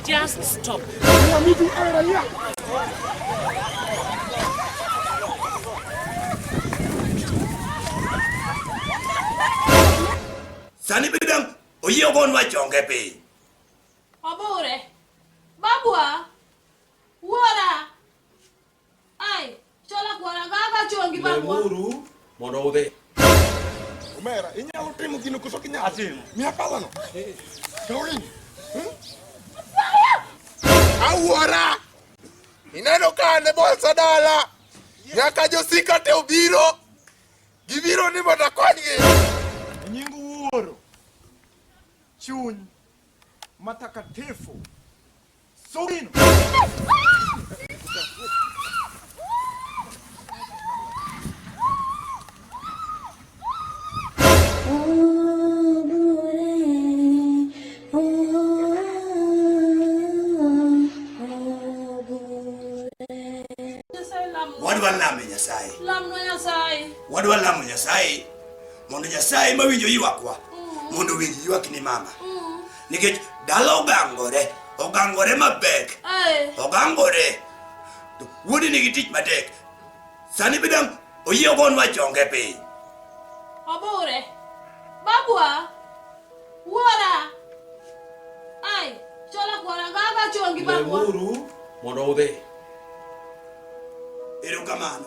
Just stop. Sani bidang oye gon wa chonge pe. Obure. Babua. Wara. Ai, chola kwara gaga chongi babua. Lemuru mondo ode. Omera, inyalo timo gino koso kinyalo timo. Mia pala no. Kawin. Awuora. Ineno ka ne bolsa dala. Nyaka josika te obiro. Gibiro ni mondo akonygi. Nying wuoro. Chuny matakatifu. Sogino. Wadwa lamo Nyasaye. Lamno Nyasaye. Wadwa lamo Nyasaye. Mondo Nyasaye mawinjo ywakwa. Mondo winj ywak ni mama. Nikech dala ogangore mabek. Ogangore. To wuodi nigi tich matek. Sani bidang oyie ogon wa chonge piny. Obure. Babua. Wara. Ai, chola kwara gaga chongi babua. Lemuru mondo ode. Erokamano.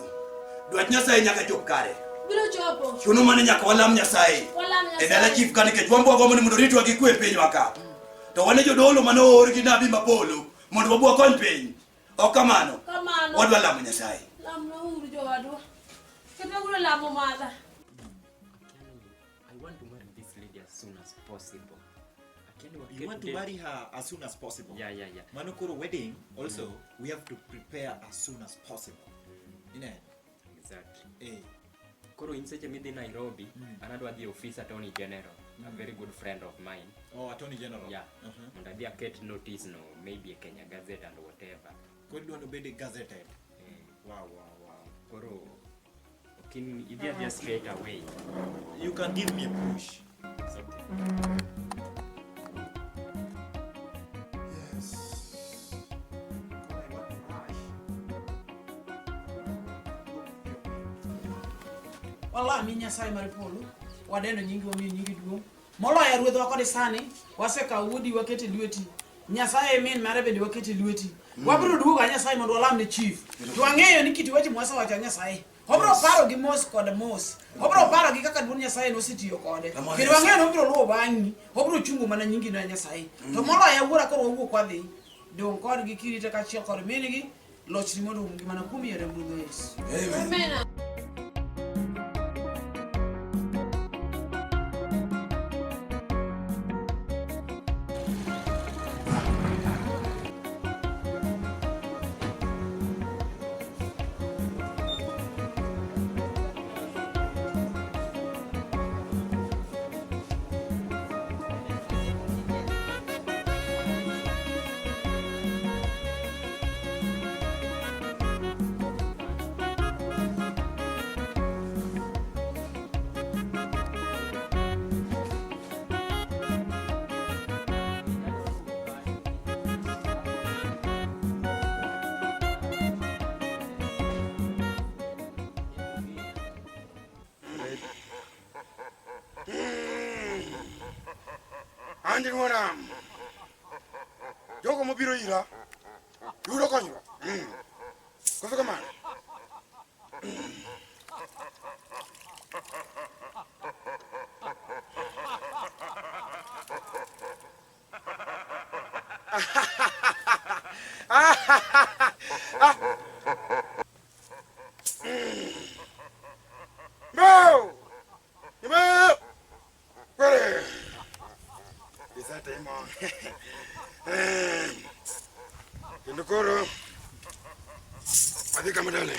Dwach Nyasaye nyaka chop kare. Biro chopo. Chuno mane nyaka walam Nyasaye. Walam Nyasaye. E dala chief kane kech wambo agombo ni mondo ritwa gi kwe piny waka. To wane jodolo mane oor gi nabi mapolo mondo wabuo kony piny. Ok kamano. Kamano. Wadwa lamo Nyasaye. Lamno uru jowadwa. Kete uru lamo mother. I want to marry this lady as soon as possible. You want to marry her as soon as possible? Yeah. Manokoro wedding, also, we have to prepare as soon as possible. Exactly. Koro in seche midhi Nairobi, anadwa dhi office attorney general, a very good friend of mine. Oh, attorney general. Yeah. Mondo adhi aket notice no, maybe a Kenya Gazette and whatever. Koro dwano bede gazetted. Wow. Koro can idhi adhi straight away. You can give me a push. Wala mi Nyasaye mar polo wadendo nyingi omiyo nyingi duong' moloyo ruodhwa kod sani wasekawo wuodi wakete lweti Nyasaye min mare bende wakete lweti wabiro duoga Nyasaye mondo walam ne chief to ang'eyo ni kiti weche mwasewacho Nyasaye obiro paro gi mos kod mos obiro paro gi kaka duon Nyasaye nosetiyo kode kendo ang'eyo ni obiro luwo bang'i obiro chungo mana nyingi na Nyasaye to moloyo awuora koro wawuok wadhi dong' kodgi kirite kachiel kod mingi lochni mondo umgi mana kuom yore mbudho Yesu. Amen. Andi ngora. Jogo mobiro ira. Yudo konyro. Koso kamano. No! No! Where? Is that him on? Indokoro. I think I'm a darling.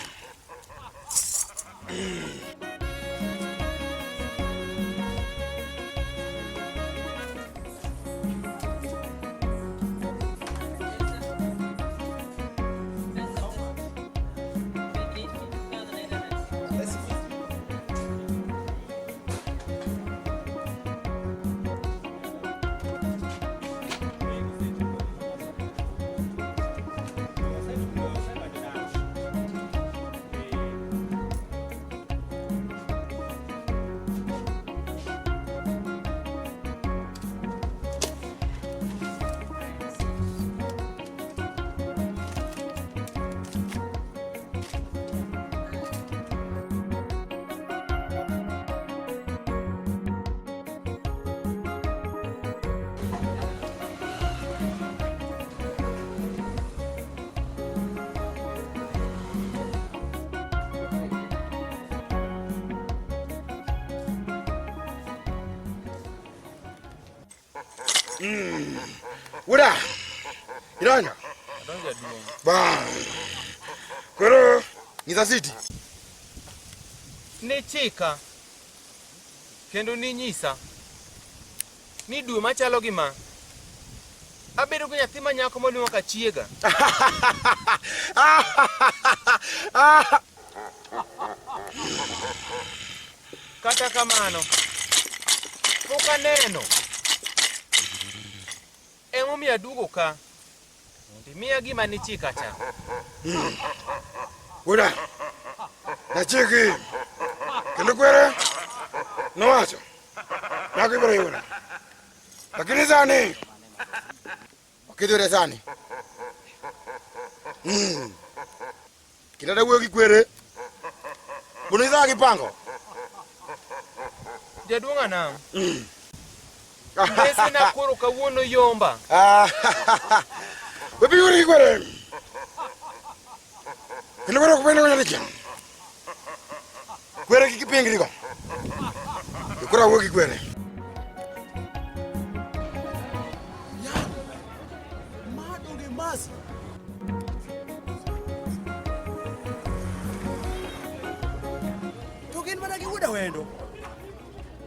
Udah. Iranga. Donja duong. Ba. Koro nyisa siti. Ne chika. Kendo ni nyisa. Ni dwe machalo gi ma. Abedo gi nyathi ma nyako moluongo ka chiega. Kata kamano. Pok aneno. Emomiyo aduogo ka. Mondo miya gima ni chika cha. Udah. Na chiki. Kendo kwere. Nowacho. Nyako ibiro yudo. Lakini sani. Okidhure sani. Kinada wuoyo gi kwere. Buno idha gipango. Jaduong' anam. Mbesi na koro kawuono yomba. Wepi yuri gi kwere. Kendo kwere kupenda kwenye likia. Kwere kikipingi liko. Kura wuoyo gi kwere. Wendo.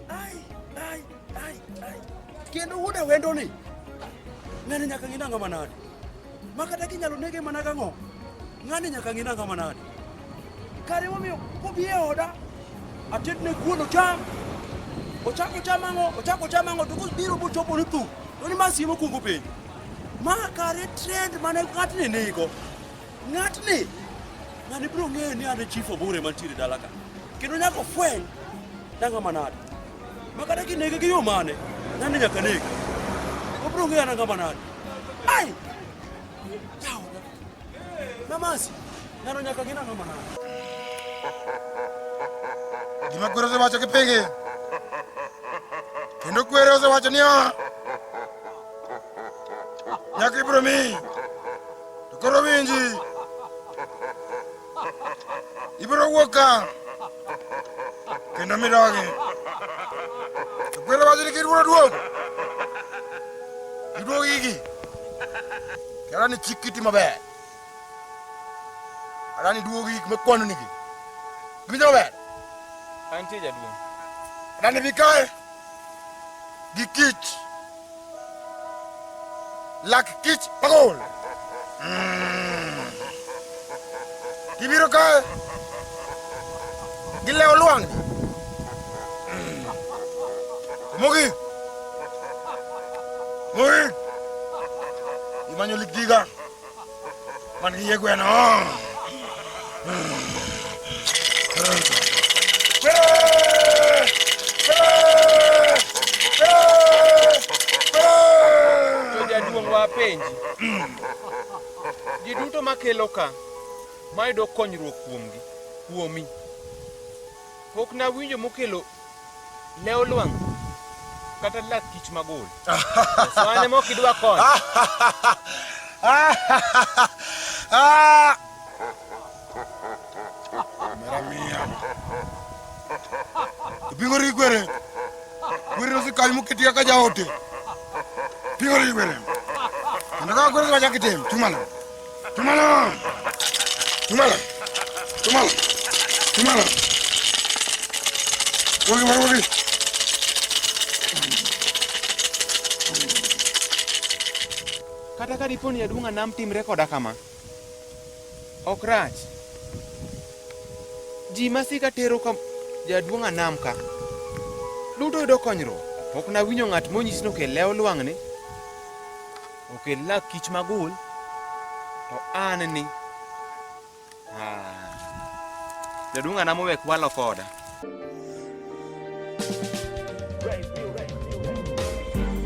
Ai. Kendo wuda wendo ni. Ngani nyaka ngina ngama nade. Makata kinyalo nege mana gango. Ngani nyaka ngina ngama nade. Kare momiyo obiye oda. Atetne kuono cham. Ochako chamango to biro bochopo ni tu. Oni masimo kungo piny. Ma kare trend mane ngatni nigo. Ngatni ngani bro ng'e ni ane chief Obure mantiere dalaka. Kendo nyako fweny nanga manade. Makata kinege gi yo mane. Ngani nyaka nege. Obro ng'e nanga manade. Ai! Yaoda. Namasi. Ngano nyaka gina nanga manade. Gima kwere osewacho kipingi. Kendo kwere osewacho niya. Nyaka ibro mi. To koro winji. Ibro wuoka. Kendo midogi. To kwere wacho ni kidwaro duogo. Iduogo gigi. Kera ni chik kiti maber. Ara ni duogo gigi mekwano nigi. Gimito maber. Antie jaduong'. Ara ni bikae. Gi kich. Lak kich pagol. Kibiro kae. Gileo luang. Mogi. Imanyo ligiga. Man gi yegweno. Jaduong' wa penji. Ji duto makelo ka mayudo konyruok kuomi. Pok na winjo mokelo leo luang' kata lak kich magol. Swane mok idwa kon. Mera mia. Pingori kwere. Kwere osi kai muketia ka jaote. Pingori kwere. Ndaka kwere wacha kitem. Tumala. Wogi. Kata ka diponi jaduong' anam timre koda kama. Ok rach. Ji masika tero ka jaduong' anam ka. Duto yudo konyruok. Ok na winjo ng'at monyis ni okel leo luang'ni. Okel lak kich magul. To an ni. Jaduong' anam owek walo koda.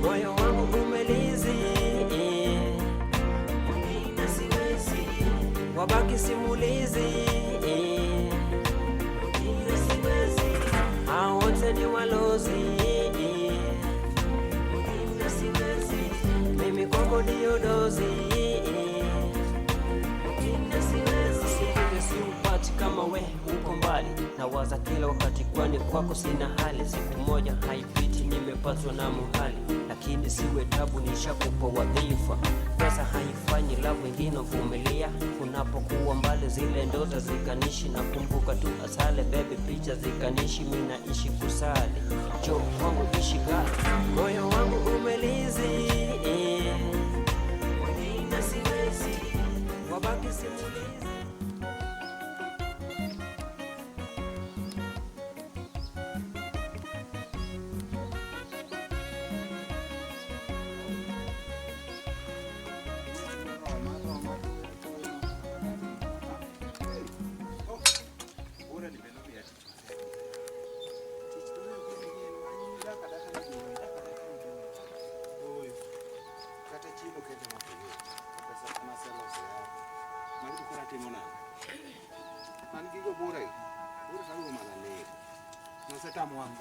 Moyo wangu umelizi, wabaki simulizi, hao wote ni walozi, mimi kwako ndio dozi, siupati kama we uko mbali, nawaza kila wakati kwani kwako sina hali, siku moja haipiti nimepatwa na muhali. lakini siwe tabu, nishakupa wadhifa. Pesa haifanyi love, wengine vumilia. Unapokuwa mbali zile ndoto zikanishi, na kumbuka tu asale baby, picha zikanishi. Mimi naishi kusali, jo kwangu ishi gani, moyo wangu umelizi. Wengine siwezi, wabaki simulizi.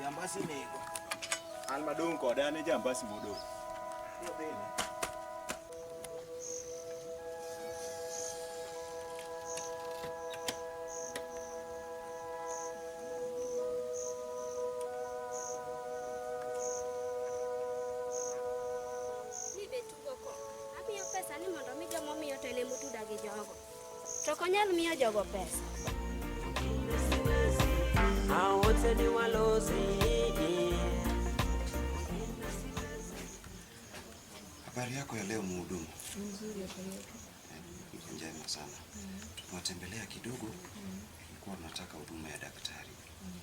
Jambasi nego. An madong koda ne jambasi modong. Yo bene. Nibe tugoko. Amiyo pesa ni mondo mi jomo miyo tele mutu dagi jogo. To konyal miyo jogo pesa. Wote ni walozi. Habari yako ya leo mhudumu? Nzuri habari yako. Njema sana. Tunatembelea kidogo. Nilikuwa tunataka huduma ya daktari.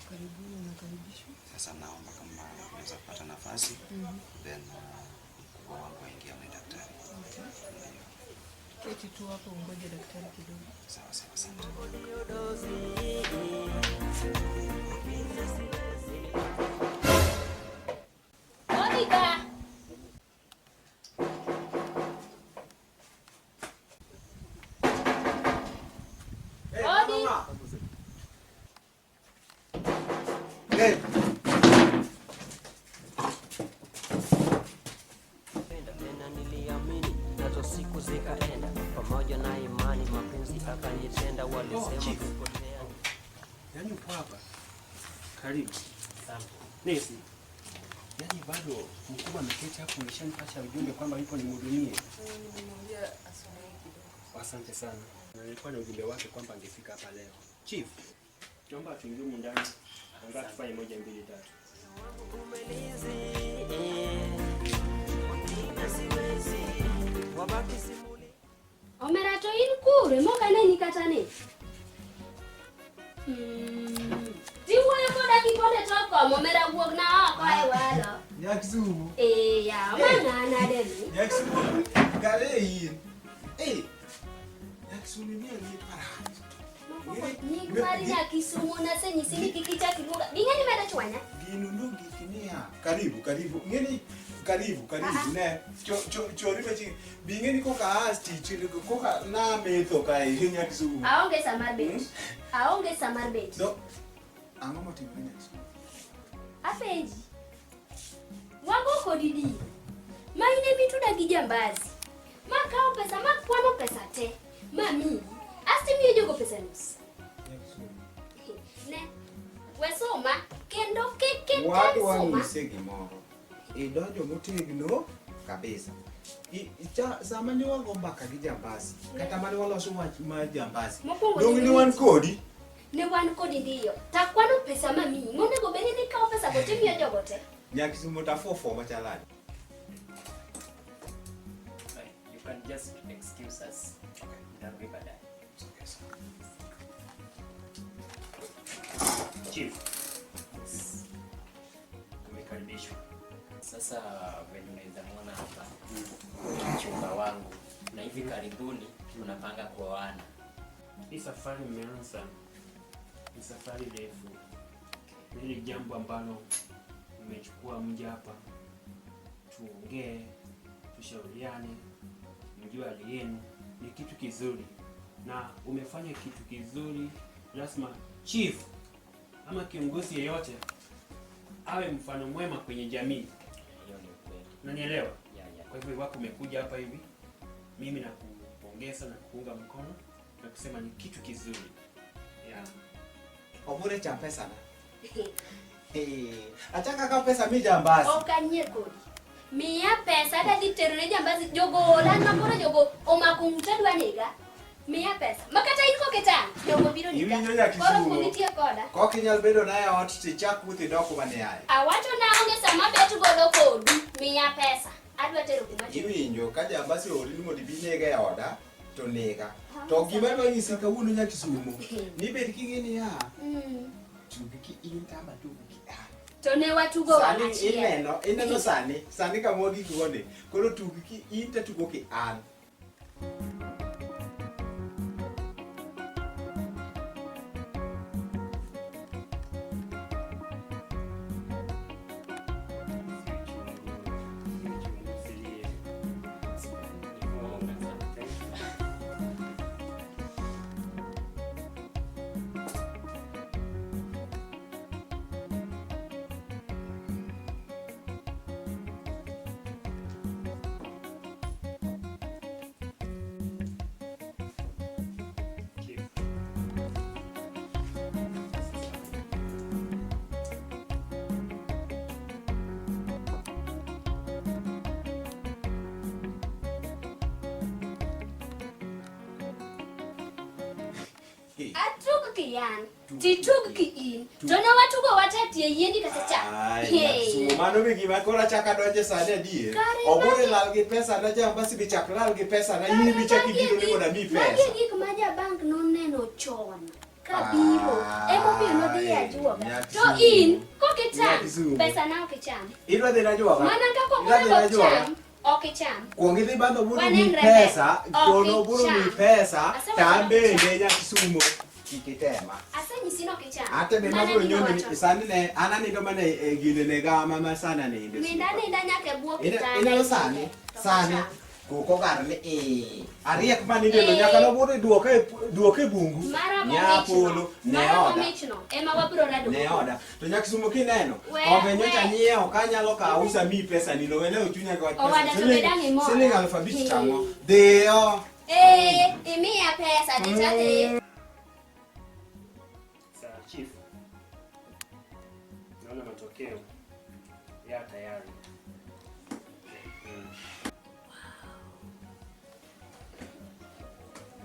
Karibuni na karibisho. Sasa naomba kama unaweza kupata nafasi, then mkubwa wangu aingia na daktari. Keti tu hapo ungoje daktari kidogo. Sawa sawa sana. Monica. Odi. Hey. Tena niliamini nazo siku zikaenda, pamoja na imani mapenzi akanitenda. Walisema kupotea. Yaani upo hapa? Karibu. Asante. Nesi. Yaani bado mkubwa ameketi hapo, umeshanipasha ujumbe kwamba yupo nimhudumie. Nimemwambia asome kidogo. Asante sana. Na nilikuwa na ujumbe wake kwamba angefika hapa leo. Chief, naomba tuingie humu ndani. Angalau tufanye 1, 2, 3. Omera to in kure moka ne nikatane. Tiwuoyo koda kiponde toko omera wuog na oko e walo. Yakisumu. Ya mang'ana deni. Yakisumu. Gare yin. Yakisumu ni para. Nying mari Nyakisumu na senyisi ni kikicha kiluga. Bing'eni meda chwanya. Gino ndungi kinia. Karibu. Ngeni karibu ne. Chori mechi. Bing'eni koka asti chili koka na metho kai Nyakisumu. Aonge samar bet. Do. Ang'o motimo Nyakisumu? Afenji. Wago kodidi. Maine mituda gi jambazi. Makao pesa makwano pesa te. Mami. Asti miyo jogo pesa nus. Ne. Wesoma kendo keke Watu wang'ise gimoro. Idonjo motegno kabisa. Sama ni wago mbaka gi jambasi. Kata mane waloso wach ma jambasi. Dong ni wan kodi? Ne wan kodi ndiyo. Takwano pesa mami. Ng'one go beni ni kao pesa go timiyo jogo te. Nyakisumu ta fofo machalani. You can just excuse us. Okay. Chief. Umekaribishwa. Sasa venye unaweza muona hapa mchumba wangu, na hivi karibuni tunapanga kuoana. Hii safari imeanza. Ni safari refu. Hili jambo ambalo umechukua mja hapa, tuongee, tushauriane, mjue hali yenu, ni kitu kizuri. Na umefanya kitu kizuri, lazima chief ama kiongozi yeyote awe mfano mwema kwenye jamii. Hiyo ni ukweli. Unanielewa? Yeah. Kwa hivyo wako umekuja hapa hivi, mimi nakupongeza na kuunga mkono na kusema ni kitu kizuri. Yeah. Obure cha pesa na. Ataka ka pesa mi jambasi. Okanye kodi. Mia pesa ada di terone jambazi jogo lan makora jogo omakunguta dwanega. Mia pesa. Makata iko ketan. Jogo biro nika. Koro kungitia koda. Kok inyal bedo naye ot tichak wuthi doko mane yaye. Awacho na onge sama betu golo kodu. Mia pesa. Adwa tero kuma. Iwinjo ka jambasi ori ni mondo binega e oda to nega. To gima manyisi kawuono nya Kisumo. Ni bet kingeni ya. Tugi ki intama tugi ki. To ne watugo sani ineno sani kamo gikone. Koro tugi ki inte tugo ki an. Atug kiyan. Titug ki in. To ne watugo watatie yiendi kata cha. Ai, mano be gima kora chaka donje sane die. Obure lal gi pesa na jambasi bi chak lal gi pesa na yini bi chaki biro ni moda mi pesa. Magi gik ma ja bank non neno chon. Kabiro. Emo bi no di ajuoga. To in koketan pesa na okecham. Idwa dhi na juoga. Mana kako bure okecham. Okecham. Kuongi dhi bando buru mi pesa, kono buru mi pesa, tambe ndenya Kisumo kikitema. Asanyisi no okecham. Ate be mabro nyoni sani ne anani ndo mane gine ne ga mama sana ne inde. Mindani ndanyake buo kitani. Ina sani koko garne ariek mani delo nyaka no buru duoke bungu. Nyapolo ne oda. Ema wabro rado. Ne oda. To nyak Kisumo kineno. Obe nyocha nyieo kanyalo ka usa mi pesa ni no wele uchunya kwa pesa. Silinga alfabeti chango. Deo. Imia pesa nitate. Chief, naona matokeo ya tayari.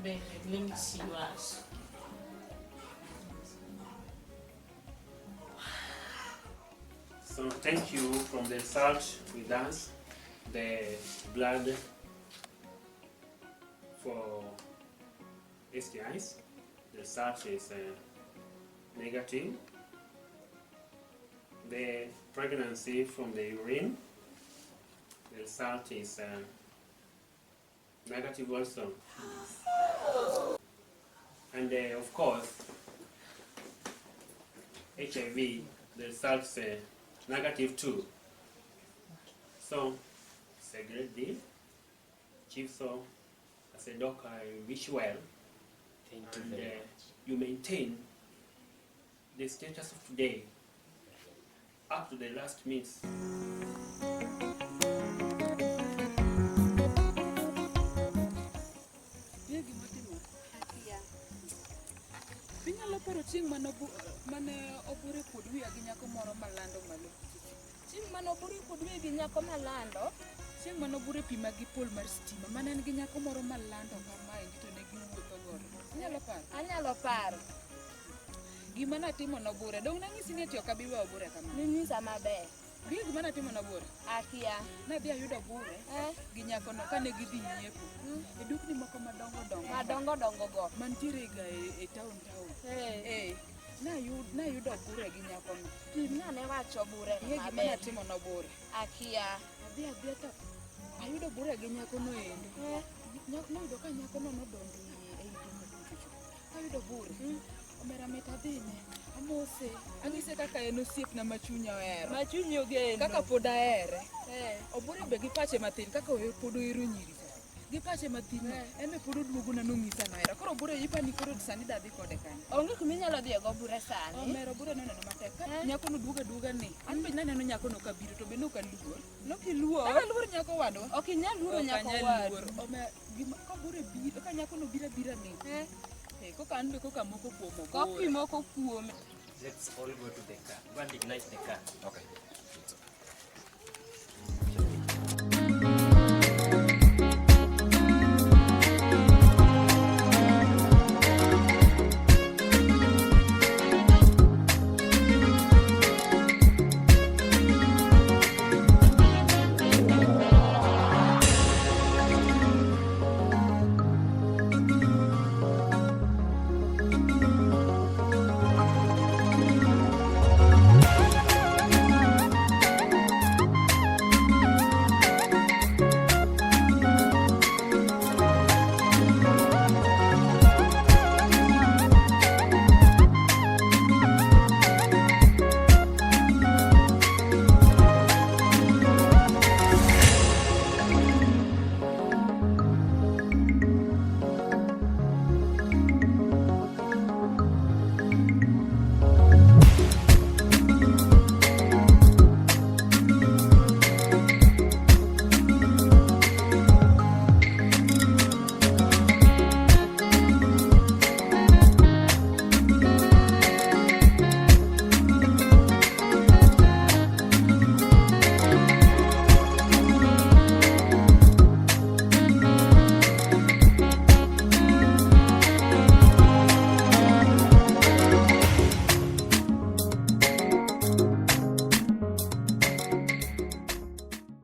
Baby, let me see yours. So thank you from the result with us, the blood for STIs. The result is negative. The pregnancy from the urine, the result is negative also. And of course, HIV, the result is negative too. So it's a great deal. Chief, so as a doctor, I wish you well. Thank you and very much. You maintain the status of today up to the last minutes. Inyalo paro chieng' mane Obure kod wiya gi nyako moro malando malo. Chieng' mane Obure kod wiya gi nyako malando, chieng' mane Obure pima gi pol mar stima, mane en gi nyako moro malando kamae to ne giwuotho godo. Inyalo paro? Anyalo paro. Gima natimo na Obure, dong nang'isi ni ati ok abi weyo Obure kama. Ninyisa maber. Gie gima natimo na Obure. Akia. Nadhi ayudo Obure gi nyakono kane gidhi nyiepo. E dukni moko madongo dongo go. Mantiere ga e town. Nayudo Obure gi nyakono. Nane wacho Obure maber. Gie gima natimo na Obure. Akia. Adhi to ayudo Obure gi nyakono endo. Noyudo ka nyakono nodonjo e duka tucho. Ayudo Obure. Omera metadhine. Amose. Ang'ise kaka en osiepna ma chunya ohero. Ma chunyi ogeno. Kaka pod ahere. Obure be gi pache matin kaka pod ohero nyiri. Gi pache matin. En be pod oduogona nong'isa nohero. Koro Obure ipani koro sani dadhi kode kanyo. Onge kuma inyalo dhiye go Obure sani. Omera Obure noneno matek. Ka nyakono duoga ni. An be naneno nyakono kabiro to be nokaluor. Nokiluor. Akaluor nyako wadwa. Ok inyal luoro nyako wadwa. Omera gima ka Obure biro ka nyakono bira ni. Koka an be koka moko kuom Obure. Koki moko kuome. Let's all go to the car. Go and ignite the car. Okay.